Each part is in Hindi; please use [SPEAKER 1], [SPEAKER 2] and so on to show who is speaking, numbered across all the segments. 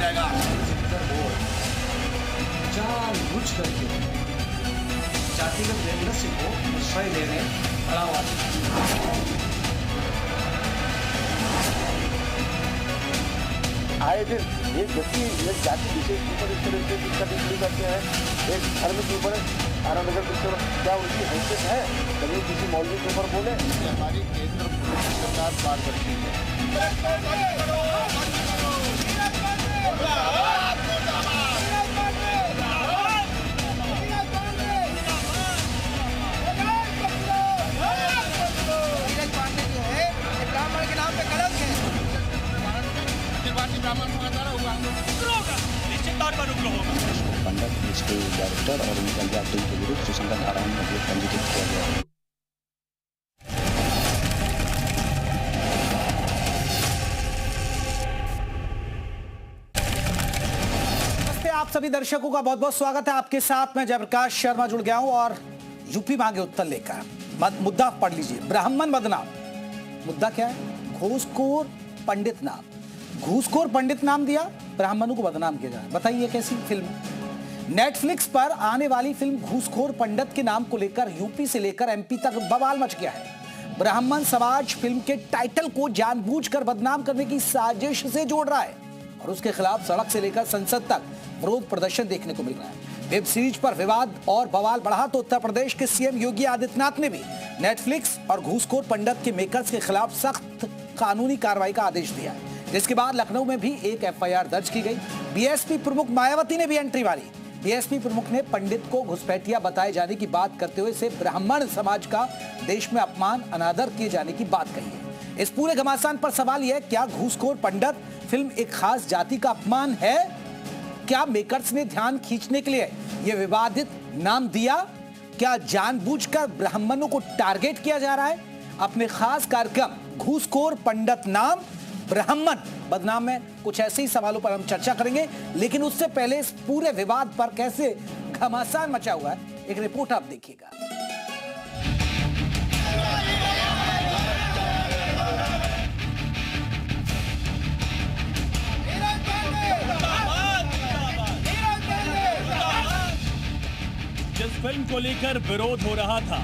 [SPEAKER 1] जाएगा।
[SPEAKER 2] जानबूझ करके जातिगत वैमनस्य को प्रश्रय देने बढ़ावा
[SPEAKER 3] आए दिन एक व्यक्ति एक जाति विशेष के ऊपर इस तरह से शिक्षा टिप्पणी करते हैं, एक धर्म के ऊपर आरामनगर के ऊपर क्या उनकी हैसियत है कभी किसी मौलवी के ऊपर बोले?
[SPEAKER 1] हमारी केंद्र सरकार पारदर्शी है।
[SPEAKER 4] पंडित, इसके डायरेक्टर और उनकी अज्ञात टीम के विरुद्ध सुसंगत धाराओं में अभियोग पंजीकृत किया गया है।
[SPEAKER 2] नमस्ते, आप सभी दर्शकों का बहुत बहुत स्वागत है। आपके साथ मैं जयप्रकाश शर्मा जुड़ गया हूं और यूपी मांगे उत्तर लेकर मुद्दा पढ़ लीजिए। ब्राह्मण बदनाम। मुद्दा क्या है? घूसखोर पंडित नाम। घूसखोर पंडित नाम दिया, ब्राह्मणों को बदनाम किया जाए। बताइए कैसी फिल्म। नेटफ्लिक्स पर आने वाली फिल्म घूसखोर पंडित के नाम को लेकर यूपी से लेकर एमपी तक बवाल मच गया है। ब्राह्मण समाज फिल्म के टाइटल को जानबूझकर बदनाम करने की साजिश से जोड़ रहा है और उसके खिलाफ सड़क से लेकर संसद तक विरोध प्रदर्शन देखने को मिल रहा है। वेब सीरीज पर विवाद और बवाल बढ़ा तो उत्तर प्रदेश के सीएम योगी आदित्यनाथ ने भी नेटफ्लिक्स और घूसखोर पंडित के मेकर्स के खिलाफ सख्त कानूनी कार्रवाई का आदेश दिया है, जिसके बाद लखनऊ में भी एक एफआईआर दर्ज की गई। बीएसपी प्रमुख मायावती ने भी एंट्री मारी। बीएसपी प्रमुख ने पंडित को घुसपैठिया बताए जाने की बात करते हुए इसे ब्राह्मण समाज का देश में अपमान, अनादर किए जाने की बात कही है। इस पूरे घमासान पर सवाल यह है, क्या घूसखोर पंडित फिल्म एक खास जाति का अपमान है? क्या मेकर्स ने ध्यान खींचने के लिए यह विवादित नाम दिया? क्या जानबूझकर ब्राह्मणों को टारगेट किया जा रहा है? अपने खास कार्यक्रम घूसखोर पंडित नाम ब्राह्मण बदनाम में कुछ ऐसे ही सवालों पर हम चर्चा करेंगे, लेकिन उससे पहले इस पूरे विवाद पर कैसे घमासान मचा हुआ है, एक रिपोर्ट आप देखिएगा।
[SPEAKER 5] जिस फिल्म को लेकर विरोध हो रहा था,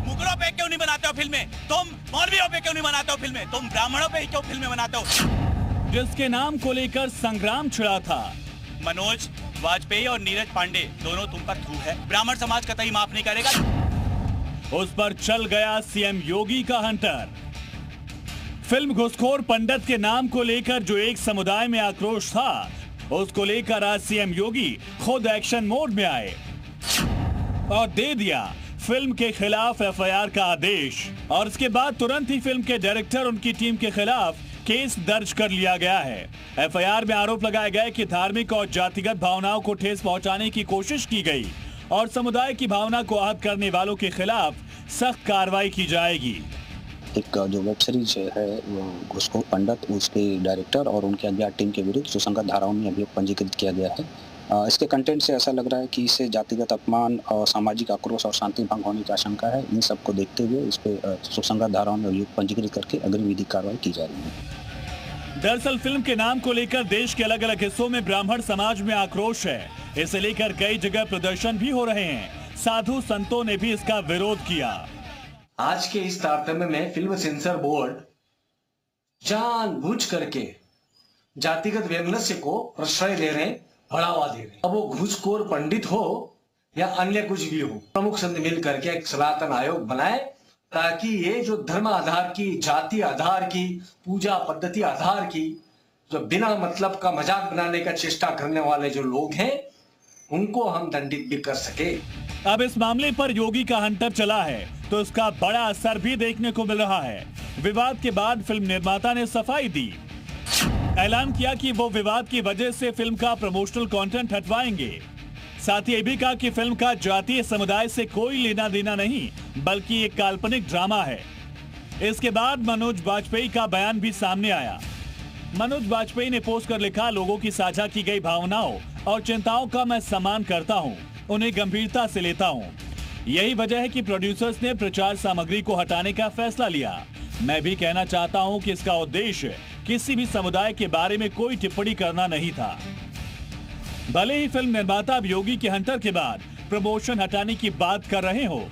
[SPEAKER 5] मुगलों पे क्यों नहीं बनाते हो फिल्में? तुम मौलवियों पे क्यों नहीं बनाते हो फिल्में? तुम ब्राह्मणों पे क्यों फिल्में बनाते हो? जिसके नाम को लेकर संग्राम छिड़ा था, मनोज वाजपेयी और नीरज पांडे दोनों तुम पर थू है। ब्राह्मण समाज कतई माफ नहीं करेगा। उस पर चल गया सीएम योगी का हंटर। फिल्म घूसखोर पंडित के नाम को लेकर जो एक समुदाय में आक्रोश था, उसको लेकर आज सीएम योगी खुद एक्शन मोड में आए और दे दिया फिल्म के खिलाफ एफआईआर का आदेश। और इसके बाद तुरंत ही फिल्म के डायरेक्टर उनकी टीम के खिलाफ केस दर्ज कर लिया गया है। एफआईआर में आरोप लगाया गया कि धार्मिक और जातिगत भावनाओं को ठेस पहुंचाने की कोशिश की गई और समुदाय की भावना को आहत करने वालों के खिलाफ सख्त कार्रवाई की जाएगी।
[SPEAKER 4] एक जो वेब सीरीज है वो घूसखोर पंडित, उसके डायरेक्टर और उनके अज्ञात टीम के विरुद्ध सुसंगत धाराओं में अभियोग पंजीकृत किया गया है। इसके कंटेंट से ऐसा लग रहा है कि इससे जातिगत अपमान और सामाजिक आक्रोश और शांति भंग होने की आशंका है। इन सबको देखते हुए इस पे सुसंगत धाराओं में अभियोग पंजीकृत करके अग्रिम विधिक कार्रवाई की जा रही है।
[SPEAKER 5] दरअसल फिल्म के नाम को लेकर देश के अलग अलग हिस्सों में ब्राह्मण समाज में आक्रोश है। इसे लेकर कई जगह प्रदर्शन भी हो रहे हैं। साधु संतों ने भी इसका विरोध किया।
[SPEAKER 2] आज के इस तारतम्य में फिल्म सेंसर बोर्ड जानबूझ करके जातिगत वैमनस्य को प्रश्रय दे रहे, बढ़ावा दे रहे। अब वो घूसखोर पंडित हो या अन्य कुछ भी हो, प्रमुख संत मिल करके एक सनातन आयोग बनाए ताकि ये जो धर्म आधार की, जाति आधार की, पूजा पद्धति आधार की, जो बिना मतलब का मजाक बनाने का चेष्टा करने वाले जो लोग हैं, उनको हम दंडित भी कर सके।
[SPEAKER 5] अब इस मामले पर योगी का हंटर चला है तो इसका बड़ा असर भी देखने को मिल रहा है। विवाद के बाद फिल्म निर्माता ने सफाई दी, ऐलान किया कि वो विवाद की वजह से फिल्म का प्रमोशनल कंटेंट हटवाएंगे। साथ ही ये भी कहा कि फिल्म का जातीय समुदाय से कोई लेना देना नहीं, बल्कि एक काल्पनिक ड्रामा है। इसके बाद मनोज वाजपेयी का बयान भी सामने आया। मनोज वाजपेयी ने पोस्ट कर लिखा, लोगों की साझा की गई भावनाओं और चिंताओं का मैं सम्मान करता हूं, उन्हें गंभीरता से लेता हूं। यही वजह है कि प्रोड्यूसर्स ने प्रचार सामग्री को हटाने का फैसला लिया। मैं भी कहना चाहता हूं कि इसका उद्देश्य किसी भी समुदाय के बारे में कोई टिप्पणी करना नहीं था। भले ही फिल्म निर्माता अब योगी के हंटर के बाद प्रमोशन हटाने की बात कर रहे हो,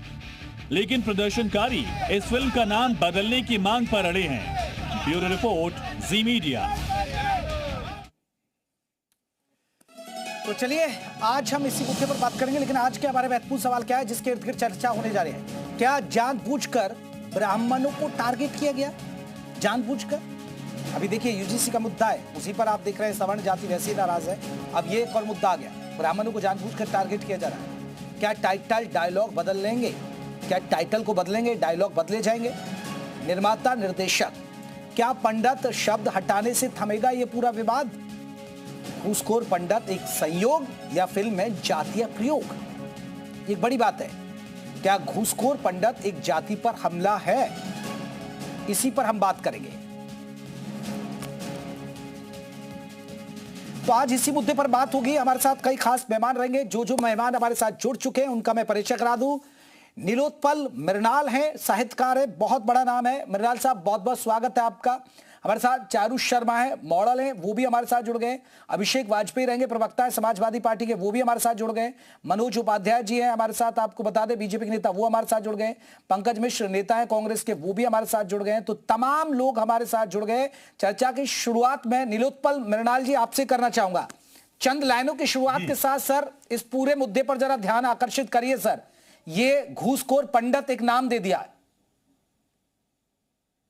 [SPEAKER 5] लेकिन प्रदर्शनकारी इस फिल्म का नाम बदलने की मांग पर अड़े हैं। ब्यूरो रिपोर्ट, जी मीडिया।
[SPEAKER 2] तो चलिए आज हम इसी मुद्दे पर बात करेंगे, लेकिन आज के हमारे महत्वपूर्ण सवाल क्या है जिसके इर्द गिर्द चर्चा होने जा रही है। क्या जानबूझकर ब्राह्मणों को टारगेट किया गया? जानबूझकर? अभी देखिए यूजीसी का मुद्दा है, उसी पर आप देख रहे हैं सवर्ण जाति वैसे ही नाराज है। अब ये एक और मुद्दा आ गया, ब्राह्मणों को जानबूझकर टारगेट किया जा रहा है। क्या टाइटल डायलॉग बदल लेंगे? क्या टाइटल को बदलेंगे, डायलॉग बदले जाएंगे? निर्माता निर्देशक, क्या पंडित शब्द हटाने से थमेगा ये पूरा विवाद? घूसखोर पंडित एक संयोग या फिल्म में जातीय प्रयोग? एक बड़ी बात है, क्या घूसखोर पंडित एक जाति पर हमला है? इसी पर हम बात करेंगे। तो आज इसी मुद्दे पर बात होगी। हमारे साथ कई खास मेहमान रहेंगे। जो मेहमान हमारे साथ जुड़ चुके हैं उनका मैं परिचय करा दूं। नीलोत्पल मृणाल हैं, साहित्यकार है, बहुत बड़ा नाम है। मृणाल साहब बहुत बहुत स्वागत है आपका। हमारे साथ चारू शर्मा है, मॉडल हैं, वो भी हमारे साथ जुड़ गए। अभिषेक वाजपेयी रहेंगे, प्रवक्ता है समाजवादी पार्टी के, वो भी हमारे साथ जुड़ गए। मनोज उपाध्याय जी हैं हमारे साथ, आपको बता दें बीजेपी के नेता, वो हमारे साथ जुड़ गए। पंकज मिश्र नेता है कांग्रेस के, वो भी हमारे साथ जुड़ गए। तो तमाम लोग हमारे साथ जुड़ गए। चर्चा की शुरुआत में नीलोत्पल मृणाल जी आपसे करना चाहूंगा। चंद लाइनों की शुरुआत के साथ सर इस पूरे मुद्दे पर जरा ध्यान आकर्षित करिए। सर ये घूसखोर पंडित एक नाम दे दिया।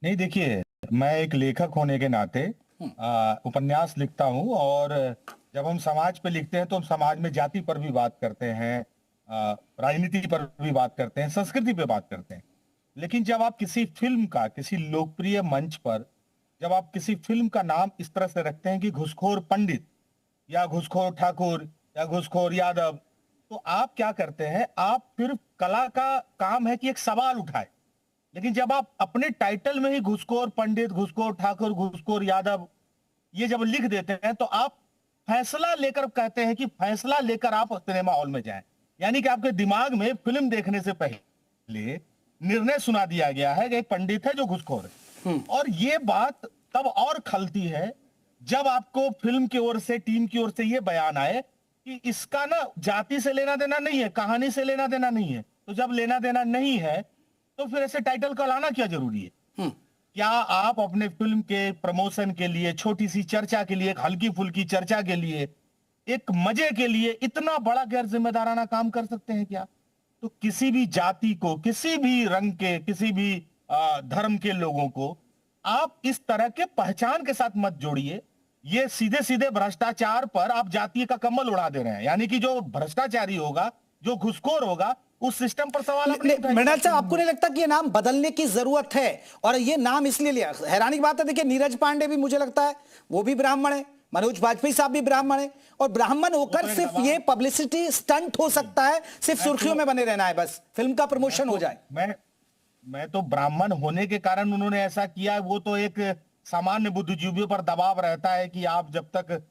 [SPEAKER 6] नहीं, देखिए, मैं एक लेखक होने के नाते उपन्यास लिखता हूं, और जब हम समाज पे लिखते हैं तो हम समाज में जाति पर भी बात करते हैं, राजनीति पर भी बात करते हैं, संस्कृति पे बात करते हैं। लेकिन जब आप किसी फिल्म का, किसी लोकप्रिय मंच पर जब आप किसी फिल्म का नाम इस तरह से रखते हैं कि घूसखोर पंडित या घूसखोर ठाकुर या घूसखोर यादव, तो आप क्या करते हैं? आप फिर कला का काम है कि एक सवाल उठाए। लेकिन जब आप अपने टाइटल में ही घूसखोर पंडित, घूसखोर ठाकुर, घूसखोर यादव ये जब लिख देते हैं तो आप फैसला लेकर कहते हैं कि फैसला लेकर आप सिनेमा हॉल में जाएं। यानी कि आपके दिमाग में फिल्म देखने से पहले निर्णय सुना दिया गया है कि एक पंडित है जो घूसखोर है। और ये बात तब और खलती है जब आपको फिल्म की ओर से, टीम की ओर से ये बयान आए कि इसका ना जाति से लेना देना नहीं है, कहानी से लेना देना नहीं है। तो जब लेना देना नहीं है तो फिर ऐसे टाइटल का लाना क्या जरूरी है? क्या आप अपने फिल्म के प्रमोशन के लिए, छोटी सी चर्चा के लिए, एक हल्की फुल्की चर्चा के लिए, एक मजे के लिए इतना बड़ा गैर जिम्मेदाराना काम कर सकते हैं क्या? तो किसी भी जाति को, किसी भी रंग के, किसी भी धर्म के लोगों को आप इस तरह के पहचान के साथ मत जोड़िए। ये सीधे सीधे भ्रष्टाचार पर आप जातीय का कम्बल उड़ा दे रहे हैं। यानी कि जो भ्रष्टाचारी होगा, जो घुसखोर होगा, उस सिस्टम पर सवाल।
[SPEAKER 2] मृणाल साहब, आपको नहीं लगता कि ये नाम बदलने की जरूरत है? और ये नाम इसलिए लिया, हैरानी की बात है, देखिए नीरज पांडे भी मुझे लगता है वो भी ब्राह्मण है, मनोज वाजपेयी साहब भी ब्राह्मण है, और ब्राह्मण होकर सिर्फ ये पब्लिसिटी स्टंट हो सकता है, सिर्फ सुर्खियों में बने रहना है, बस फिल्म का प्रमोशन हो जाए।
[SPEAKER 6] मैं तो ब्राह्मण होने के कारण उन्होंने ऐसा किया, वो तो एक सामान्य बुद्धिजीवियों पर दबाव रहता है कि आप जब तक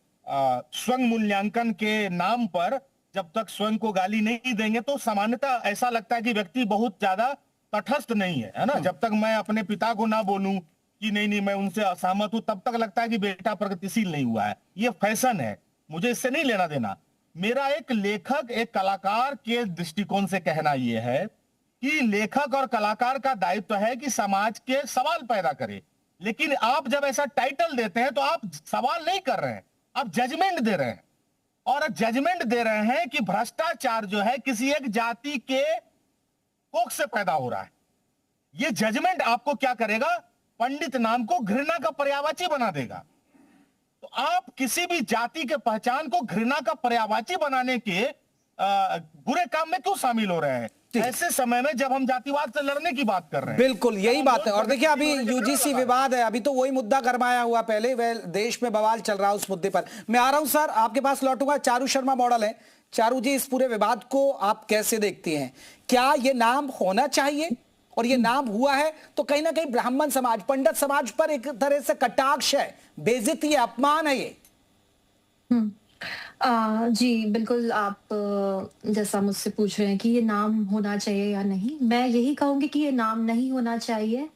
[SPEAKER 6] स्वयं मूल्यांकन के नाम पर जब तक स्वयं को गाली नहीं देंगे तो सामान्यतः ऐसा लगता है कि व्यक्ति बहुत ज्यादा तटस्थ नहीं है ना। जब तक मैं अपने पिता को ना बोलूं कि नहीं मैं उनसे असहमत हूं, तब तक लगता है कि बेटा प्रगतिशील नहीं हुआ है। ये फैशन है, मुझे इससे नहीं लेना देना। मेरा एक लेखक, एक कलाकार के दृष्टिकोण से कहना यह है कि लेखक और कलाकार का दायित्व है कि समाज के सवाल पैदा करे। लेकिन आप जब ऐसा टाइटल देते हैं तो आप सवाल नहीं कर रहे हैं, आप जजमेंट दे रहे हैं। और जजमेंट दे रहे हैं कि भ्रष्टाचार जो है किसी एक जाति के कोख से पैदा हो रहा है। ये जजमेंट आपको क्या करेगा? पंडित नाम को घृणा का पर्यायवाची बना देगा। तो आप किसी भी जाति के पहचान को घृणा का पर्यायवाची बनाने के बुरे काम में क्यों शामिल हो रहे हैं ऐसे समय में जब हम जातिवाद से लड़ने की बात कर रहे हैं? बिल्कुल यही बात है। और देखिए अभी यूजीसी विवाद है, अभी तो वही मुद्दा गरमाया हुआ, पहले वह देश में बवाल चल रहा है उस मुद्दे पर। मैं आ रहा हूं सर, आपके पास लौटूंगा। चारू शर्मा मॉडल है। चारू जी, इस पूरे विवाद को आप कैसे देखती हैं? क्या ये नाम होना चाहिए? और ये नाम हुआ है तो कहीं ना कहीं ब्राह्मण समाज, पंडित समाज पर एक तरह से कटाक्ष है, बेइज्जती है, अपमान है ये।
[SPEAKER 7] जी, बिल्कुल आप जैसा मुझसे पूछ रहे हैं कि ये नाम होना चाहिए या नहीं, मैं यही कहूँगी कि ये नाम नहीं होना चाहिए।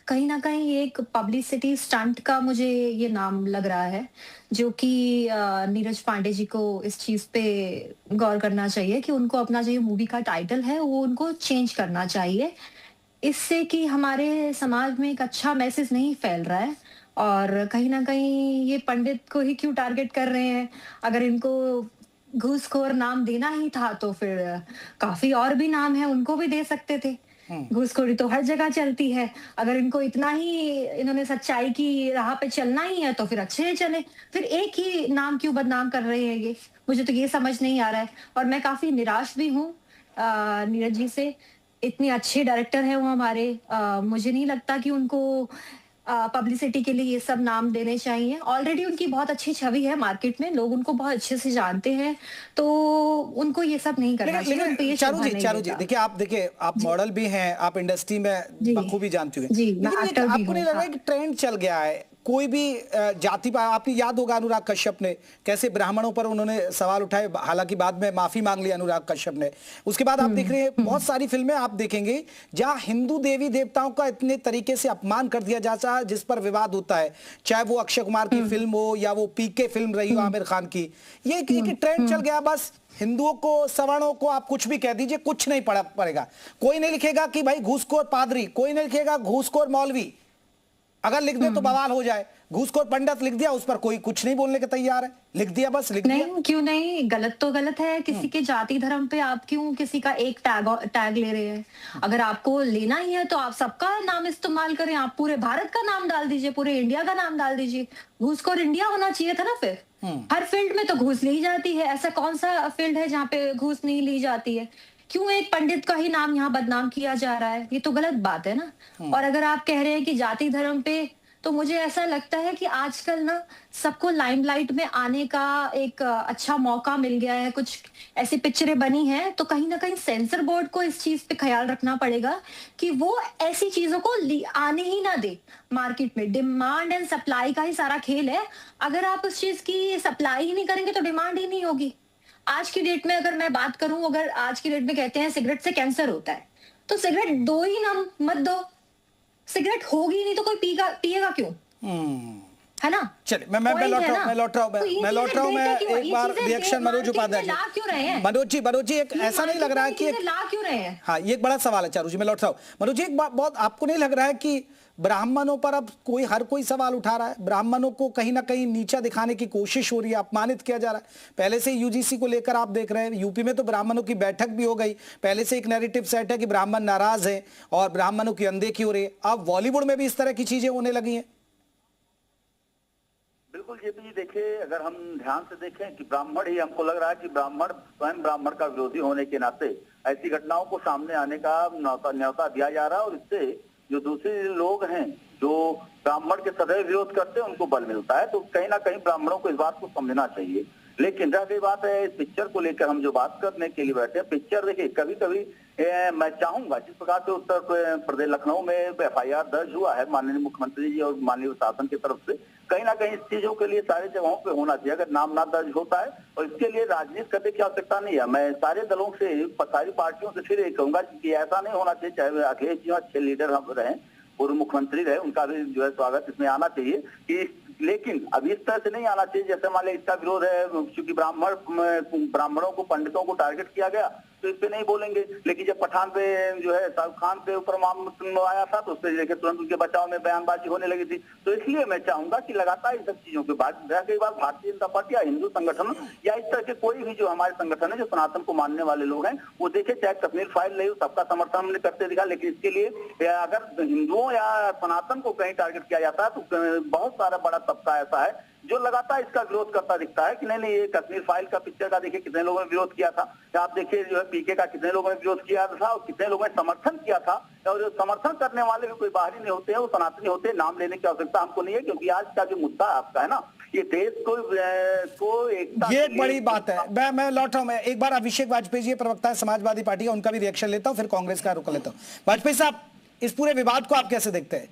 [SPEAKER 7] कहीं न कहीं ये एक पब्लिसिटी स्टंट का मुझे ये नाम लग रहा है, जो कि नीरज पांडे जी को इस चीज़ पे गौर करना चाहिए कि उनको अपना जो ये मूवी का टाइटल है, वो उनको चेंज करना चाहिए। इससे कि हमारे समाज में एक अच्छा मैसेज नहीं फैल रहा है और कहीं न कहीं ये पंडित को ही क्यों टारगेट कर रहे हैं? अगर इनको घूसखोर नाम देना ही था तो फिर काफ़ी और भी नाम हैं, उनको भी दे सकते थे। घूसखोरी तो हर जगह चलती है। अगर इनको इतना ही इन्होंने सच्चाई की राह पे चलना ही है तो फिर अच्छे से चले। फिर एक ही नाम क्यों बदनाम कर रहे हैं ये? मुझे तो ये समझ नहीं आ रहा है और मैं काफ़ी निराश भी हूँ नीरज जी से। इतने अच्छे डायरेक्टर हैं वो हमारे, मुझे नहीं लगता कि उनको पब्लिसिटी के लिए ये सब नाम देने चाहिए। ऑलरेडी उनकी बहुत अच्छी छवि है मार्केट में, लोग उनको बहुत अच्छे से जानते हैं, तो उनको ये सब नहीं करना चाहिए। उन पे ये शोभा नहीं
[SPEAKER 2] चारू जी,
[SPEAKER 7] देता।
[SPEAKER 2] देखिए आप मॉडल भी हैं, आप इंडस्ट्री में
[SPEAKER 7] जी।
[SPEAKER 2] बखूबी जानती हैं।
[SPEAKER 7] जी, मैं
[SPEAKER 2] लेकिन
[SPEAKER 7] एक्टर भी
[SPEAKER 2] आपको नहीं
[SPEAKER 7] हूँ,
[SPEAKER 2] लग रहा है
[SPEAKER 7] हाँ।
[SPEAKER 2] कि ट्रेंड चल गया है? कोई भी जाति पर, आपको याद होगा अनुराग कश्यप ने कैसे ब्राह्मणों पर उन्होंने सवाल उठाए, हालांकि बाद में माफी मांग ली अनुराग कश्यप ने। उसके बाद आप देख रहे हैं बहुत सारी फिल्में आप देखेंगे जहां हिंदू देवी देवताओं का इतने तरीके से अपमान कर दिया जाता है, जिस पर विवाद होता है, चाहे वो अक्षय कुमार की फिल्म हो या वो पीके फिल्म रही हो आमिर खान की। ये एक ट्रेंड चल गया, बस हिंदुओं को, सवर्णों को आप कुछ भी कह दीजिए, कुछ नहीं पड़ेगा। कोई नहीं लिखेगा कि भाई घूसखोर पादरी, कोई नहीं लिखेगा घूसखोर मौलवी। अगर लिख दे तो बवाल हो जाए। घूसखोर पंडित लिख दिया, उस पर कोई कुछ नहीं बोलने के तैयार है। लिख दिया, बस लिख दिया।
[SPEAKER 7] नहीं, क्यों नहीं? गलत तो गलत है। किसी के जाति धर्म पे आप क्यों किसी का एक टैग ले रहे हैं? अगर आपको लेना ही है तो आप सबका नाम इस्तेमाल करें। आप पूरे भारत का नाम डाल दीजिए, पूरे इंडिया का नाम डाल दीजिए। घूसखोर इंडिया होना चाहिए था ना फिर। हर फील्ड में तो घूस ली जाती है, ऐसा कौन सा फील्ड है जहाँ पे घूस नहीं ली जाती है? क्यों एक पंडित का ही नाम यहाँ बदनाम किया जा रहा है? ये तो गलत बात है ना। और अगर आप कह रहे हैं कि जाति धर्म पे, तो मुझे ऐसा लगता है कि आजकल ना सबको लाइमलाइट में आने का एक अच्छा मौका मिल गया है। कुछ ऐसी पिक्चरें बनी हैं, तो कहीं ना कहीं सेंसर बोर्ड को इस चीज पे ख्याल रखना पड़ेगा कि वो ऐसी चीजों को आने ही ना दे मार्केट में। डिमांड एंड सप्लाई का ही सारा खेल है। अगर आप उस चीज की सप्लाई ही नहीं करेंगे तो डिमांड ही नहीं होगी। आज की डेट में अगर मैं बात करूं, अगर आज की डेट में कहते हैं सिगरेट से कैंसर होता है, तो सिगरेट दो ही ना, मत दो। सिगरेट होगी नहीं तो कोई पिएगा क्यों? है ना?
[SPEAKER 2] चलिए मैं लौट रहा हूं मैं एक बार रिएक्शन मनोज उपाध्याय जी। मनोज जी एक ऐसा नहीं लग रहा है कि
[SPEAKER 7] ला क्यों रहे हैं?
[SPEAKER 2] हाँ, ये एक बड़ा सवाल है चारू जी, मैं लौट रहा हूं। मनोज जी एक बात, बहुत आपको नहीं लग रहा है कि ब्राह्मणों पर अब हर कोई सवाल उठा रहा है? ब्राह्मणों को कहीं ना कहीं नीचा दिखाने की कोशिश हो रही है, अपमानित किया जा रहा है। पहले से यूजीसी को लेकर आप देख रहे हैं, यूपी में तो ब्राह्मणों की बैठक भी हो गई। पहले से एक नैरेटिव सेट है कि ब्राह्मण नाराज है और ब्राह्मणों की अनदेखी हो रही है। अब बॉलीवुड में भी इस तरह की चीजें होने लगी हैं।
[SPEAKER 3] बिल्कुल जेपी जी, देखिए अगर हम ध्यान से देखें कि ब्राह्मण ही, हमको लग रहा है कि ब्राह्मण स्वयं ब्राह्मण का विरोधी होने के नाते ऐसी घटनाओं को सामने आने का न्योता दिया जा रहा है और इससे जो दूसरे लोग हैं जो ब्राह्मण के सदैव विरोध करते हैं उनको बल मिलता है। तो कहीं ना कहीं ब्राह्मणों को इस बात को समझना चाहिए। लेकिन रह गई बात है इस पिक्चर को लेकर हम जो बात करने के लिए बैठे हैं, पिक्चर देखिए कभी कभी मैं चाहूंगा जिस प्रकार से उत्तर प्रदेश लखनऊ में FIR दर्ज हुआ है माननीय मुख्यमंत्री जी और माननीय शासन की तरफ से, कहीं ना कहीं इस चीजों के लिए सारी जगहों पे होना चाहिए। अगर नाम ना दर्ज होता है और इसके लिए राजनीति करने की आवश्यकता नहीं है। मैं सारे दलों से, सारी पार्टियों से फिर ये कहूंगा कि ऐसा नहीं होना चाहिए, चाहे अखिलेश जी अच्छे लीडर हम रहे, पूर्व मुख्यमंत्री रहे, उनका भी जो है स्वागत इसमें आना चाहिए कि, लेकिन अभी इस तरह से नहीं आना चाहिए जैसे मान लीजिए इसका विरोध है क्योंकि ब्राह्मणों को, पंडितों को टारगेट किया गया तो इस पे नहीं बोलेंगे। लेकिन जब पठान पे जो है शाहरुख खान के ऊपर मामला आया था तो उससे लेकर तुरंत उनके बचाव में बयानबाजी होने लगी थी। तो इसलिए मैं चाहूंगा कि लगातार इन सब चीजों के बाद रह गई बात भारतीय जनता पार्टी या हिंदू संगठन या इस तरह के कोई भी जो हमारे संगठन है जो सनातन को मानने वाले लोग हैं, वो देखे चाहे कश्मीर फाइल नहीं हो, सबका समर्थन हमने करते दिखा। लेकिन इसके लिए अगर हिंदुओं या सनातन को कहीं टारगेट किया जाता है तो बहुत सारा बड़ा तबका ऐसा है जो लगातार इसका विरोध करता दिखता है कि नहीं ये कश्मीर फाइल का पिक्चर का देखिए कितने लोगों ने विरोध किया था, आप देखिए जो है पीके का कितने लोगों ने विरोध किया था और कितने लोगों ने समर्थन किया था। और जो समर्थन करने वाले भी कोई बाहरी नहीं होते हैं, वो सनातनी होते हैं। नाम लेने की आवश्यकता हमको नहीं है क्योंकि आज का जो मुद्दा आपका है ना, ये देश को एकता,
[SPEAKER 2] ये एक बड़ी बात है। मैं लौट रहा हूं, मैं एक बार अभिषेक वाजपेयी जी प्रवक्ता है समाजवादी पार्टी का, उनका भी रिएक्शन लेता हूं, फिर कांग्रेस का रुख लेता हूं। वाजपेयी साहब, इस पूरे विवाद को आप कैसे देखते हैं?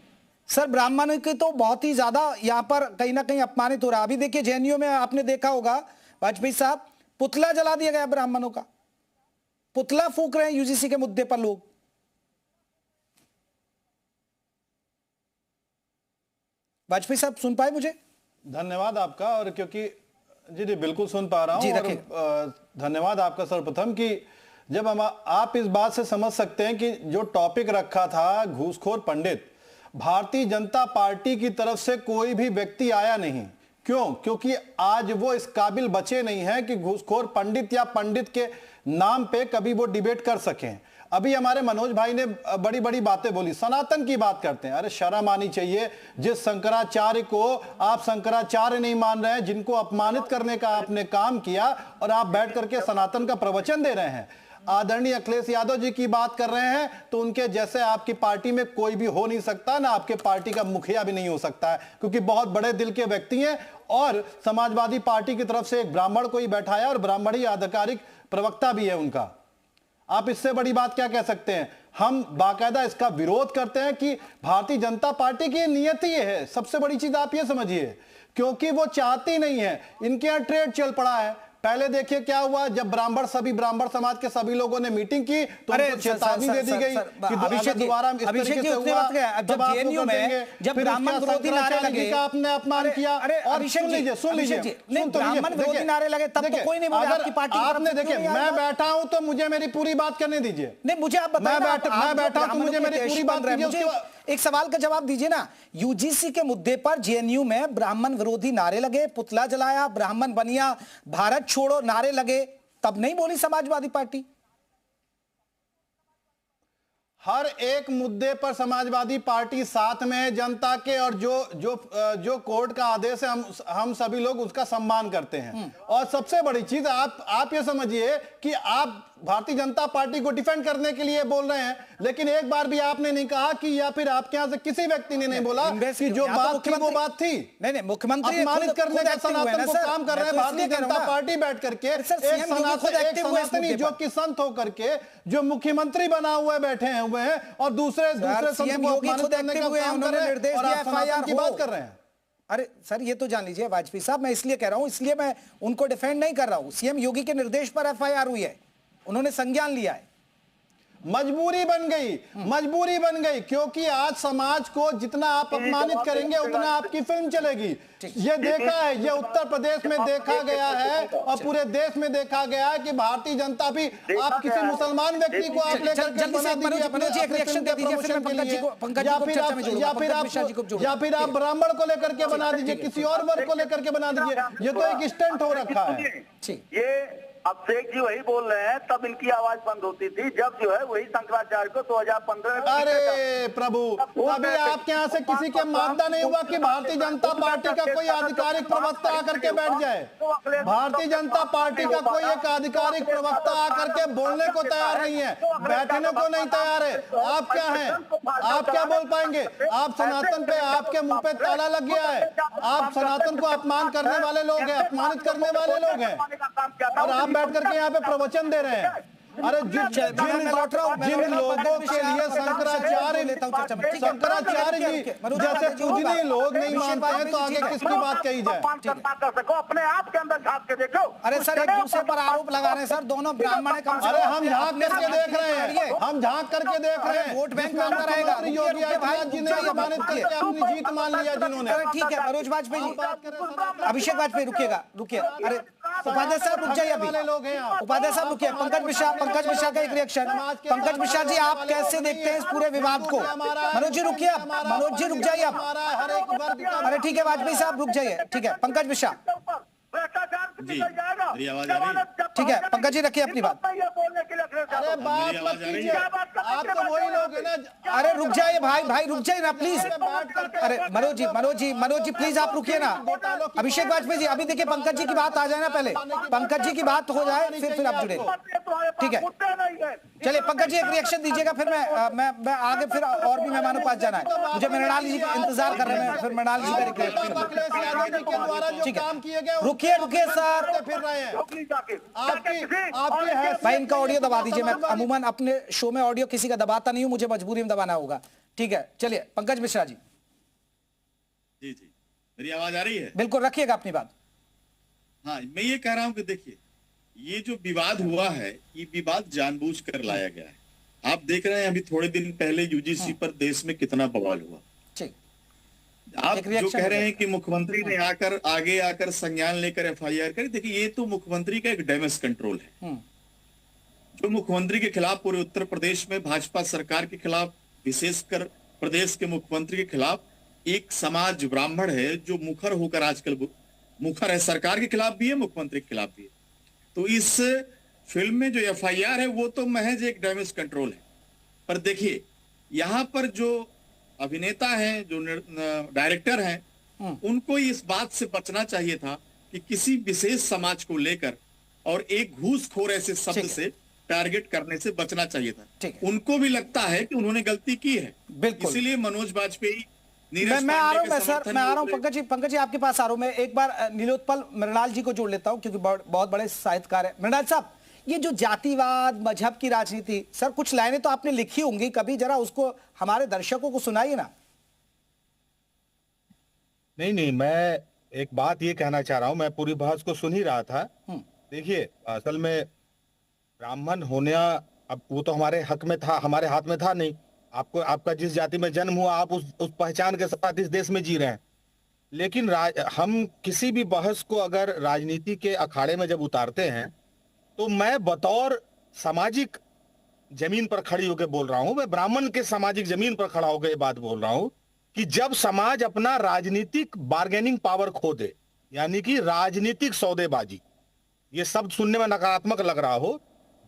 [SPEAKER 2] सर, ब्राह्मणों की तो बहुत ही ज्यादा यहाँ पर कहीं ना कहीं अपमानित हो रहा है। अभी देखिए JNU में आपने देखा होगा वाजपेयी साहब, पुतला जला दिया गया ब्राह्मणों का, पुतला फूंक रहे हैं यूजीसी के मुद्दे पर लोग। वाजपेयी साहब सुन पाए मुझे?
[SPEAKER 1] धन्यवाद आपका। और क्योंकि जी बिल्कुल सुन पा रहा हूं। और धन्यवाद आपका सर्वप्रथम कि जब आप इस बात से समझ सकते हैं कि जो टॉपिक रखा था घूसखोर पंडित, भारतीय जनता पार्टी की तरफ से कोई भी व्यक्ति आया नहीं। क्यों? क्योंकि आज वो इस काबिल बचे नहीं हैं कि घूसखोर पंडित या पंडित के नाम पे कभी वो डिबेट कर सकें। अभी हमारे मनोज भाई ने बड़ी बड़ी बातें बोली, सनातन की बात करते हैं। अरे शर्म आनी चाहिए। जिस शंकराचार्य को आप शंकराचार्य नहीं मान रहे हैं, जिनको अपमानित करने का आपने काम किया, और आप बैठ करके सनातन का प्रवचन दे रहे हैं। आदरणीय अखिलेश यादव जी की बात कर रहे हैं, तो उनके जैसे आपकी पार्टी में कोई भी हो नहीं सकता, ना आपके पार्टी का मुखिया भी नहीं हो सकता है, क्योंकि बहुत बड़े दिल के व्यक्ति हैं। और समाजवादी पार्टी की तरफ से एक ब्राह्मण को ही बैठाया, और ब्राह्मण ही आधिकारिक प्रवक्ता भी है उनका। आप इससे बड़ी बात क्या कह सकते हैं? हम बाकायदा इसका विरोध करते हैं कि भारतीय जनता पार्टी की नीयत ही है। सबसे बड़ी चीज आप ये समझिए, क्योंकि वो चाहती नहीं है, इनके यहां ट्रेड चल पड़ा है। पहले देखिए क्या हुआ, जब सभी ब्राह्मण समाज के सभी लोगों ने मीटिंग की तो उनको चेतावनी दे दी गई कि दोबारा इस तरीके से हुआ
[SPEAKER 2] जब जेएनयू में जब ब्राह्मण विरोधी नारे लगे,
[SPEAKER 1] आपने अपमान किया। और सुन लीजिए
[SPEAKER 2] ब्राह्मण विरोधी नारे लगे तब तो कोई नहीं बोला आपकी पार्टी।
[SPEAKER 1] आपने देखिए, मैं बैठा हूं तो मुझे मेरी पूरी बात करने दीजिए।
[SPEAKER 2] नहीं, मुझे आप बताइए,
[SPEAKER 1] मैं बैठा हूं तो मुझे मेरी पूरी बात कीजिए।
[SPEAKER 2] एक सवाल का जवाब दीजिए ना। यूजीसी के मुद्दे पर जेएनयू में ब्राह्मण विरोधी नारे लगे, पुतला जलाया, ब्राह्मण बनिया, भारत छोड़ो नारे लगे, तब नहीं बोली समाजवादी पार्टी?
[SPEAKER 1] हर एक मुद्दे पर समाजवादी पार्टी साथ में है जनता के, और जो कोर्ट का आदेश है हम सभी लोग उसका सम्मान करते हैं। और सबसे बड़ी चीज आप ये समझिए कि आप भारतीय जनता पार्टी को डिफेंड करने के लिए बोल रहे हैं, लेकिन एक बार भी आपने नहीं कहा कि, या फिर आपके यहां से किसी व्यक्ति ने नहीं बोला कि जो बात थी वो बात थी।
[SPEAKER 2] नहीं, मुख्यमंत्री
[SPEAKER 1] अपमानित करने का सनातन को काम कर रहे हैं भारतीय जनता पार्टी बैठ करके। एक सनातनी जो कि संत होकर के जो मुख्यमंत्री बना हुए बैठे हुए हैं, और दूसरे संत को अपमानित करने का काम कर रहे हैं, और आप सनातन की बात कर रहे हैं।
[SPEAKER 2] अरे सर, ये तो जान लीजिए वाजपेयी साहब, मैं इसलिए कह रहा हूं, इसलिए मैं उनको डिफेंड नहीं कर रहा हूं। सीएम योगी के निर्देश पर एफआईआर हुई है, उन्होंने संज्ञान लिया है।
[SPEAKER 1] मजबूरी बन गई, क्योंकि आज समाज को जितना आप अपमानित करेंगे उतना आपकी फिल्म चलेगी। ये देखा है, ये उत्तर प्रदेश में देखा गया है, और पूरे देश में देखा गया है कि भारतीय जनता भी, आप किसी मुसलमान व्यक्ति को आप लेकर के बना दीजिए, या फिर आप ब्राह्मण को लेकर के बना दीजिए, किसी और वर्ग को लेकर के बना दीजिए। ये तो एक स्टंट हो रखा है।
[SPEAKER 8] ये अब शेख जी वही बोल रहे हैं, तब इनकी आवाज बंद होती थी जब जो है वही शंकराचार्य को 2015 में।
[SPEAKER 1] अरे प्रभु, अभी आपके यहाँ से किसी के मानना नहीं हुआ कि भारतीय जनता पार्टी का कोई आधिकारिक प्रवक्ता आकर के बैठ जाए। भारतीय जनता पार्टी का कोई एक आधिकारिक प्रवक्ता आकर के बोलने को तैयार नहीं है, बैठने को नहीं तैयार है। आप क्या हैं? आप क्या बोल पाएंगे? आप सनातन पे, आपके मुंह पे ताला लग गया है। आप सनातन को अपमान करने वाले लोग हैं, अपमानित करने वाले लोग हैं, और आप बैठ करके यहाँ पे प्रवचन दे रहे हैं। अरे जिन लोगों के लिए शंकराचार्य जी जैसे पूजनीय लोग नहीं मानते हैं, तो आगे किसकी बात कही जाए?
[SPEAKER 8] अपने आप के अंदर झांक के देखो।
[SPEAKER 2] अरे सर, एक दूसरे पर आरोप लगा रहे हैं सर, दोनों ब्राह्मण है।
[SPEAKER 1] अरे हम झांक करके देख रहे हैं, हम झांक करके देख रहे हैं।
[SPEAKER 2] वोट बैंक अंदर रहेगा।
[SPEAKER 1] योगी आदित्यनाथ जी ने अपमानित करके अपनी जीत मान लिया जिन्होंने।
[SPEAKER 2] ठीक है मनोज वाजपेयी जी, अभिषेक वाजपेयी रुकिए। अरे उपाध्याय साहब रुक जाइए, अभी उपाध्याय साहब रुकिए। पंकज मिश्रा का एक रिएक्शन। पंकज मिश्रा जी, आप कैसे देखते हैं इस पूरे विवाद को? मनोज जी रुकिए, मनोज जी रुक जाइए आप। अरे ठीक है वाजपेयी साहब रुक जाइए, ठीक है। पंकज मिश्रा
[SPEAKER 5] जी, मेरी आवाज आ रही है?
[SPEAKER 2] ठीक है, पंकज जी रखिए अपनी बात।
[SPEAKER 1] अरे बात मत कीजिए, आप तो वही लोग हैं ना।
[SPEAKER 2] अरे रुक जाइए भाई रुक जाइए ना प्लीज। अरे मनोज जी प्लीज आप रुकिए ना। अभिषेक वाजपेयी जी, अभी देखिए पंकज जी की बात आ जाए ना, पहले पंकज जी की बात हो जाए, फिर आप जुड़े। ठीक है, चलिए पंकज जी एक रिएक्शन दीजिएगा, फिर मैं आगे फिर और भी मेहमानों के पास जाना है मुझे। मृणाल जी इंतजार कर रहे हैं, फिर मृणाल जी का रिएक्शन। ठीक है, रुकिए सर,
[SPEAKER 1] फिर रहे हैं
[SPEAKER 2] भाई इनका ऑडियो दबा दीजिए। मैं अमूमन अपने शो में ऑडियो किसी का दबाता नहीं हूं, मुझे मजबूरी में दबाना होगा। ठीक है, चलिए पंकज मिश्रा जी।
[SPEAKER 5] जी, मेरी आवाज आ रही है?
[SPEAKER 2] बिल्कुल, रखिएगा अपनी बात।
[SPEAKER 9] हाँ, मैं ये कह रहा हूं कि देखिए, ये जो विवाद हुआ है, ये विवाद जानबूझकर लाया गया है। आप देख रहे हैं अभी थोड़े दिन पहले यूजीसी पर देश में कितना बवाल हुआ। आप जो कह रहे हैं कि मुख्यमंत्री ने आगे आकर संज्ञान लेकर एफआईआर करी, देखिए ये तो मुख्यमंत्री का एक डैमेज कंट्रोल है। जो मुख्यमंत्री के खिलाफ पूरे उत्तर प्रदेश में भाजपा सरकार के खिलाफ, विशेषकर प्रदेश के मुख्यमंत्री के खिलाफ एक समाज ब्राह्मण है जो मुखर होकर आजकल मुखर है, सरकार के खिलाफ भी है, मुख्यमंत्री के खिलाफ भी है। तो इस फिल्म में जो एफआईआर है वो तो महज एक डैमेज कंट्रोल है। पर देखिए, यहाँ पर जो अभिनेता हैं, जो डायरेक्टर हैं, उनको इस बात से बचना चाहिए था कि किसी विशेष समाज को लेकर और एक घूसखोर ऐसे शब्द से टारगेट करने से बचना चाहिए था। उनको भी लगता है कि उन्होंने गलती की है, इसीलिए मनोज वाजपेयी,
[SPEAKER 2] मैं आ रहा हूं पंकज जी आपके पास आ रहा हूं। मैं एक बार नीलोत्पल मृणाल जी को जोड़ लेता हूं क्योंकि बहुत बड़े साहित्यकार हैं। मृणाल साहब, ये जो जातिवाद, मजहब की राजनीति, सर कुछ लाइनें तो आपने लिखी होंगी, कभी जरा उसको हमारे दर्शकों को सुनाइए ना।
[SPEAKER 6] नहीं, मैं एक बात ये कहना चाह रहा हूं, मैं पूरी बहस को सुन ही रहा था। देखिए, असल में ब्राह्मण होना अब वो तो हमारे हक में था, हमारे हाथ में था नहीं। आपका जिस जाति में जन्म हुआ, आप उस पहचान के साथ इस देश में जी रहे हैं। लेकिन हम किसी भी बहस को अगर राजनीति के अखाड़े में जब उतारते हैं, तो मैं बतौर सामाजिक जमीन पर खड़ी होकर बोल रहा हूं, मैं ब्राह्मण के सामाजिक जमीन पर खड़ा होकर ये बात बोल रहा हूं कि जब समाज अपना राजनीतिक बार्गेनिंग पावर खो दे, यानी कि राजनीतिक सौदेबाजी, ये शब्द सुनने में नकारात्मक लग रहा हो,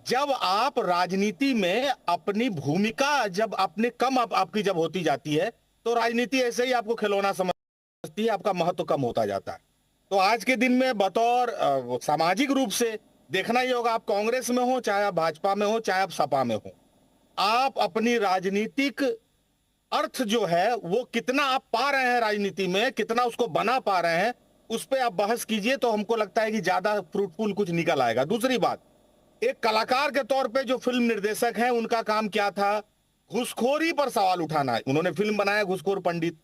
[SPEAKER 6] जब आप राजनीति में अपनी भूमिका जब अपने कम आपकी जब होती जाती है, तो राजनीति ऐसे ही आपको खिलौना समझती है, आपका महत्व कम होता जाता है। तो आज के दिन में बतौर सामाजिक रूप से देखना ही होगा, आप कांग्रेस में हो, चाहे आप भाजपा में हो, चाहे आप सपा में हो, आप अपनी राजनीतिक अर्थ जो है वो कितना आप पा रहे हैं राजनीति में, कितना उसको बना पा रहे हैं, उस पर आप बहस कीजिए, तो हमको लगता है कि ज्यादा फ्रूटफुल कुछ निकल आएगा। दूसरी बात, एक कलाकार के तौर पे जो फिल्म निर्देशक हैं, उनका काम क्या था? घूसखोरी पर सवाल उठाना है। उन्होंने फिल्म बनाया घूसखोर पंडित,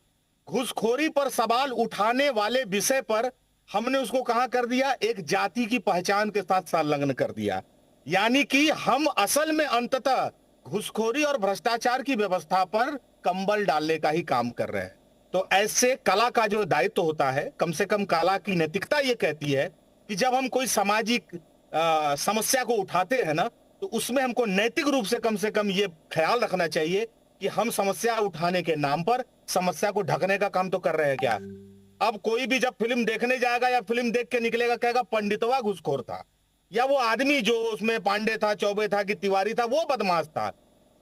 [SPEAKER 6] घूसखोरी पर सवाल उठाने वाले विषय पर हमने उसको कहां कर दिया? एक जाति की पहचान के साथ संलग्न कर दिया। यानी कि हम असल में अंततः घूसखोरी और भ्रष्टाचार की व्यवस्था पर कंबल डालने का ही काम कर रहे हैं। तो ऐसे कला का जो दायित्व होता है, कम से कम कला की नैतिकता ये कहती है कि जब हम कोई सामाजिक समस्या को उठाते हैं ना, तो उसमें हमको नैतिक रूप से कम ये ख्याल रखना चाहिए कि हम समस्या उठाने के नाम पर समस्या को ढकने का काम तो कर रहे हैं क्या? अब कोई भी जब फिल्म देखने जाएगा या फिल्म देख के निकलेगा, कहेगा पंडितवा घूसखोर था, या वो आदमी जो उसमें पांडे था, चौबे था कि तिवारी था, वो बदमाश था।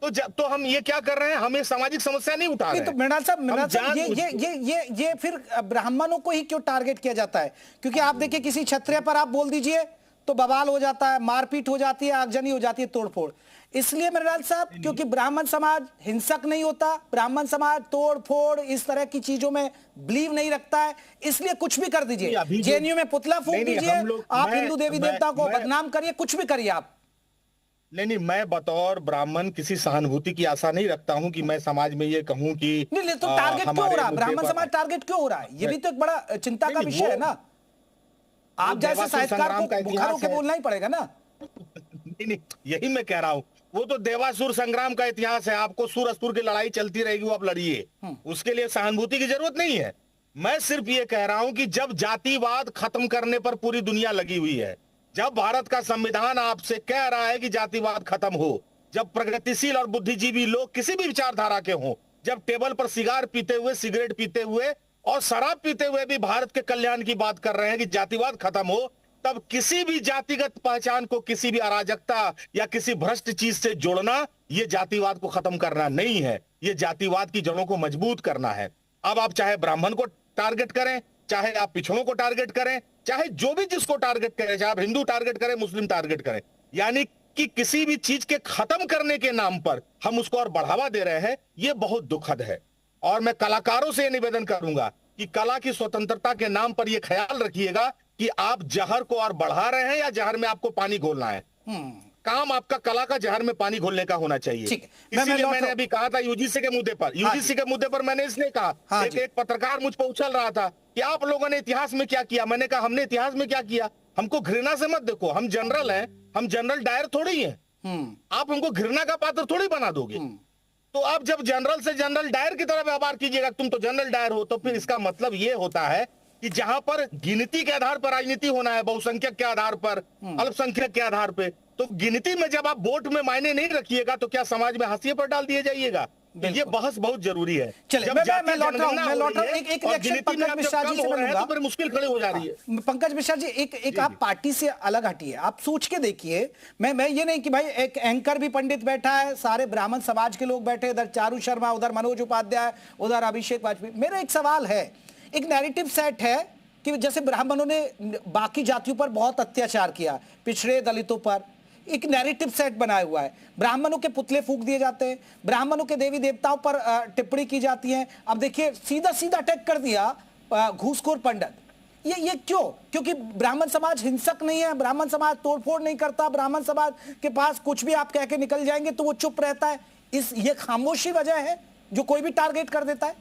[SPEAKER 6] तो हम ये क्या कर रहे हैं? हम ये सामाजिक समस्या नहीं उठा रहे हैं।
[SPEAKER 2] तो मृणाल साहब, ये फिर ब्राह्मणों को ही क्यों टारगेट किया जाता है? क्योंकि आप देखिए, किसी क्षत्रिय पर आप बोल दीजिए तो बवाल हो जाता है, मारपीट हो जाती है, आगजनी हो जाती है, तोड़फोड़। इसलिए मृणाल साहब, क्योंकि ब्राह्मण समाज हिंसक नहीं होता, ब्राह्मण समाज तोड़फोड़ इस तरह की चीजों में बिलीव नहीं रखता है, इसलिए कुछ भी कर दीजिए। जेएनयू में पुतला फूंक दीजिए, आप हिंदू देवी देवता को बदनाम करिए, कुछ भी करिए आप।
[SPEAKER 6] नहीं, मैं बतौर ब्राह्मण किसी सहानुभूति की आशा नहीं रखता हूं कि मैं समाज में ये कहूं कि
[SPEAKER 2] नहीं, तो टारगेट क्यों हो रहा है? ब्राह्मण समाज टारगेट क्यों हो रहा है? ये भी तो एक बड़ा चिंता का विषय है ना। आप जैसे साहित्यकार को बुखार होकर बोलना ही पड़ेगा ना।
[SPEAKER 6] नहीं, यही मैं कह रहा हूं। वो तो देवासुर संग्राम का इतिहास है, आपको सुर असुर की लड़ाई चलती रहेगी, वो आप लड़िए, उसके लिए सहानुभूति की जरूरत नहीं है। मैं सिर्फ ये कह रहा हूं कि जब जातिवाद खत्म करने पर पूरी दुनिया लगी हुई है, जब भारत का संविधान आपसे कह रहा है कि जातिवाद खत्म हो, जब प्रगतिशील और बुद्धिजीवी लोग किसी भी विचारधारा के हों, जब टेबल पर सिगार पीते हुए, सिगरेट पीते हुए और शराब पीते हुए भी भारत के कल्याण की बात कर रहे हैं कि जातिवाद खत्म हो, तब किसी भी जातिगत पहचान को किसी भी अराजकता या किसी भ्रष्ट चीज से जोड़ना, ये जातिवाद को खत्म करना नहीं है, ये जातिवाद की जड़ों को मजबूत करना है। अब आप चाहे ब्राह्मण को टारगेट करें, चाहे आप पिछड़ों को टारगेट करें, चाहे जो भी जिसको टारगेट करें, चाहे आप हिंदू टारगेट करें, मुस्लिम टारगेट करें, यानी कि किसी भी चीज के खत्म करने के नाम पर हम उसको और बढ़ावा दे रहे हैं, ये बहुत दुखद है। और मैं कलाकारों से निवेदन करूंगा कि कला की स्वतंत्रता के नाम पर यह ख्याल रखिएगा कि आप जहर को और बढ़ा रहे हैं या जहर में आपको पानी घोलना है। काम आपका कला का जहर में पानी घोलने का होना चाहिए। इसीलिए मैंने अभी कहा था यूजीसी के मुद्दे पर मैंने इसलिए कहा, एक पत्रकार मुझ पर उछल रहा था कि आप लोगों ने इतिहास में क्या किया। मैंने कहा हमने इतिहास में क्या किया? हमको घृणा से मत देखो, हम जनरल हैं, हम जनरल डायर थोड़ी ही हैं। आप हमको घृणा का पात्र थोड़ी बना दोगे। तो आप जब जनरल से जनरल डायर की तरह व्यवहार कीजिएगा, तुम तो जनरल डायर हो, तो फिर इसका मतलब ये होता है कि जहां पर गिनती के आधार पर राजनीति होना है, बहुसंख्यक के आधार पर, अल्पसंख्यक के आधार पे, तो गिनती में जब आप वोट में मायने नहीं रखिएगा तो क्या समाज में हाशिए पर डाल दिए जाइएगा? ये बहस बहुत जरूरी है।
[SPEAKER 2] चलिए, मैं लौट रहा हूं। एक रिएक्शन पंकज मिश्रा जी से मैं लूंगा।
[SPEAKER 6] तो मुश्किल खड़ी हो जा रही है।
[SPEAKER 2] पंकज मिश्रा जी, एक आप पार्टी से अलग हटिए, आप सोच के देखिए। मैं ये नहीं कि भाई एक एंकर भी पंडित बैठा है, सारे ब्राह्मण समाज के लोग बैठे, इधर चारू शर्मा, उधर मनोज उपाध्याय, उधर अभिषेक वाजपेयी। मेरा एक सवाल है, एक नैरेटिव सेट है कि जैसे ब्राह्मणों ने बाकी जातियों पर बहुत अत्याचार किया, पिछड़े दलितों पर एक नैरेटिव सेट बनाया हुआ है। ब्राह्मणों के पुतले फूंक दिए जाते हैं, ब्राह्मणों के देवी देवताओं पर टिप्पणी की जाती है। अब देखिए, सीधा सीधा अटैक कर दिया घूसखोर पंडित। ये क्यों? क्योंकि ब्राह्मण समाज हिंसक नहीं है, ब्राह्मण समाज तोड़फोड़ नहीं करता, ब्राह्मण समाज के पास कुछ भी आप कह के निकल जाएंगे तो वो चुप रहता है। ये खामोशी वजह है जो कोई भी टारगेट कर देता है?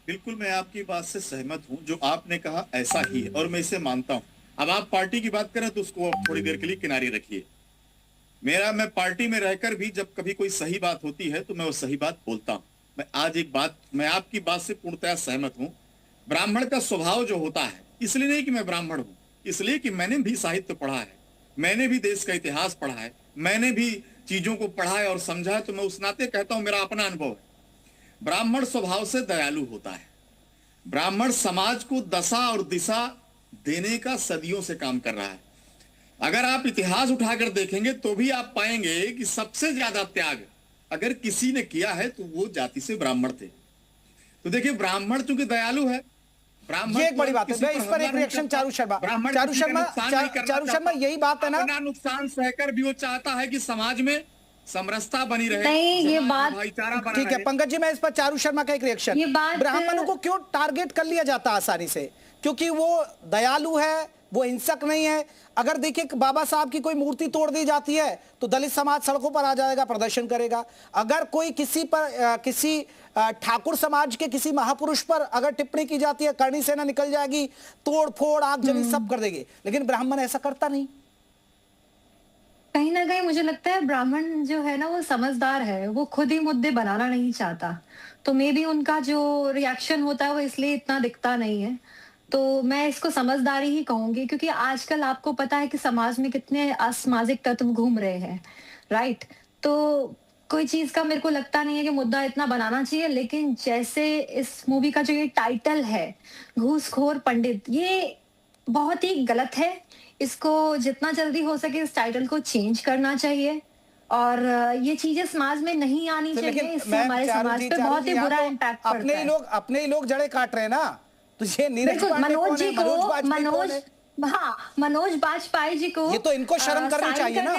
[SPEAKER 9] बिल्कुल, मैं आपकी बात से सहमत हूं। जो आपने कहा ऐसा ही है और मैं इसे मानता हूं। अब आप पार्टी की बात करें तो उसको थोड़ी देर के लिए किनारे रखिए। मैं पार्टी में रहकर भी जब कभी कोई सही बात होती है तो मैं वो सही बात बोलता हूं। मैं आपकी बात से पूर्णतः सहमत हूं। ब्राह्मण का स्वभाव जो होता है, इसलिए नहीं कि मैं ब्राह्मण हूं, इसलिए कि मैंने भी साहित्य पढ़ा है, मैंने भी देश का इतिहास पढ़ा है, मैंने भी चीजों को पढ़ा है और समझा है, तो मैं उस नाते कहता हूं मेरा अपना अनुभव है। ब्राह्मण स्वभाव से दयालु होता है। ब्राह्मण समाज को दशा और दिशा देने का सदियों से काम कर रहा है। अगर आप इतिहास उठाकर देखेंगे तो भी आप पाएंगे कि सबसे ज्यादा त्याग अगर किसी ने किया है तो वो जाति से ब्राह्मण थे। तो देखिए, ब्राह्मण चूंकि दयालु है, ब्राह्मण,
[SPEAKER 2] ये एक बड़ी बात है। मैं इस पर एक रिएक्शन चारू शर्मा यही बात है ना,
[SPEAKER 9] अपना नुकसान सहकर भी वो चाहता है कि समाज में समरसता बनी रहे,
[SPEAKER 7] नहीं ये बात
[SPEAKER 9] भाईचारा बना
[SPEAKER 2] ठीक है।
[SPEAKER 9] रहे।
[SPEAKER 2] पंकज जी, मैं इस पर चारू शर्मा का एक रिएक्शन, ब्राह्मणों को क्यों टारगेट कर लिया जाता आसानी से? क्योंकि वो दयालु है, वो हिंसक नहीं है। अगर देखिए बाबा साहब की कोई मूर्ति तोड़ दी जाती है तो दलित समाज सड़कों पर आ जाएगा, प्रदर्शन करेगा। अगर कोई किसी ठाकुर समाज के किसी महापुरुष पर अगर टिप्पणी की जाती है, करणी सेना निकल जाएगी, तोड़ फोड़ आगजनी सब कर देगी। लेकिन ब्राह्मण ऐसा करता नहीं।
[SPEAKER 7] कहीं ना कहीं मुझे लगता है ब्राह्मण जो है ना वो समझदार है, वो खुद ही मुद्दे बनाना नहीं चाहता, तो मे बी उनका जो रिएक्शन होता है वो इसलिए इतना दिखता नहीं है। तो मैं इसको समझदारी ही कहूंगी, क्योंकि आजकल आपको पता है कि समाज में कितने असामाजिक तत्व घूम रहे हैं, राइट? तो कोई चीज का मेरे को लगता नहीं है कि मुद्दा इतना बनाना चाहिए। लेकिन जैसे इस मूवी का जो ये टाइटल है, घूसखोर पंडित, ये बहुत ही गलत है। इसको जितना जल्दी हो सके इस टाइटल को चेंज करना चाहिए और ये चीजें समाज में नहीं आनी चाहिए। इससे हमारे समाज पे बहुत ही बुरा इम्पैक्ट पड़ता है।
[SPEAKER 2] अपने ही लोग जड़े काट रहे हैं ना, तो ये
[SPEAKER 7] मनोज जी को, मनोज बाजपेयी जी को,
[SPEAKER 2] ये तो इनको शर्म करनी चाहिए ना।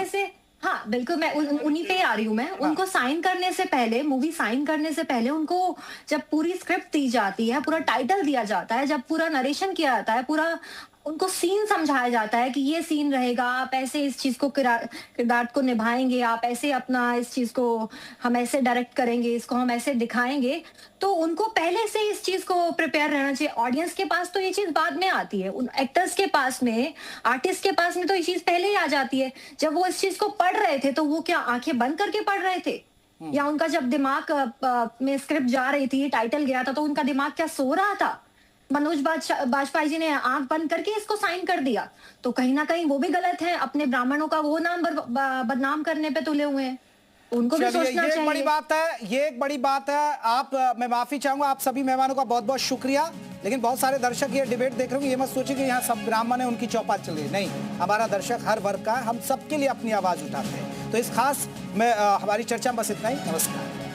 [SPEAKER 7] हाँ बिल्कुल, मैं उन्हीं पे आ रही हूँ। मैं उनको साइन करने से पहले, मूवी साइन करने से पहले उनको जब पूरी स्क्रिप्ट दी जाती है, पूरा टाइटल दिया जाता है, जब पूरा नरेशन किया जाता है, पूरा उनको सीन समझाया जाता है कि ये सीन रहेगा, आप ऐसे इस चीज को किरदार को निभाएंगे, आप ऐसे अपना इस चीज को हम ऐसे डायरेक्ट करेंगे, इसको हम ऐसे दिखाएंगे, तो उनको पहले से इस चीज को प्रिपेयर रहना चाहिए। ऑडियंस के पास तो ये चीज बाद में आती है, उन एक्टर्स के पास में, आर्टिस्ट के पास में तो ये चीज पहले ही आ जाती है। जब वो इस चीज को पढ़ रहे थे तो वो क्या आंखें बंद करके पढ़ रहे थे, या उनका जब दिमाग में स्क्रिप्ट जा रही थी, टाइटल गया था, तो उनका दिमाग क्या सो रहा था? मनोज बाजपेयी जी ने आंख बंद करके इसको साइन कर दिया, तो कहीं ना कहीं वो भी गलत है। अपने ब्राह्मणों का वो नाम बदनाम करने पे तुले हुए हैं, उनको भी सोचना चाहिए।
[SPEAKER 2] ये एक बड़ी बात है, ये एक बड़ी बात है। मैं माफी चाहूंगा आप सभी मेहमानों का बहुत बहुत शुक्रिया। लेकिन बहुत सारे दर्शक ये डिबेट देख रहे हैं, ये मत सोचिए कि यहाँ सब ब्राह्मण है उनकी चौपाल चल रही, नहीं। हमारा दर्शक हर वर्ग का, हम सबके लिए अपनी आवाज उठाते हैं। तो इस खास में हमारी चर्चा में बस इतना ही। नमस्कार।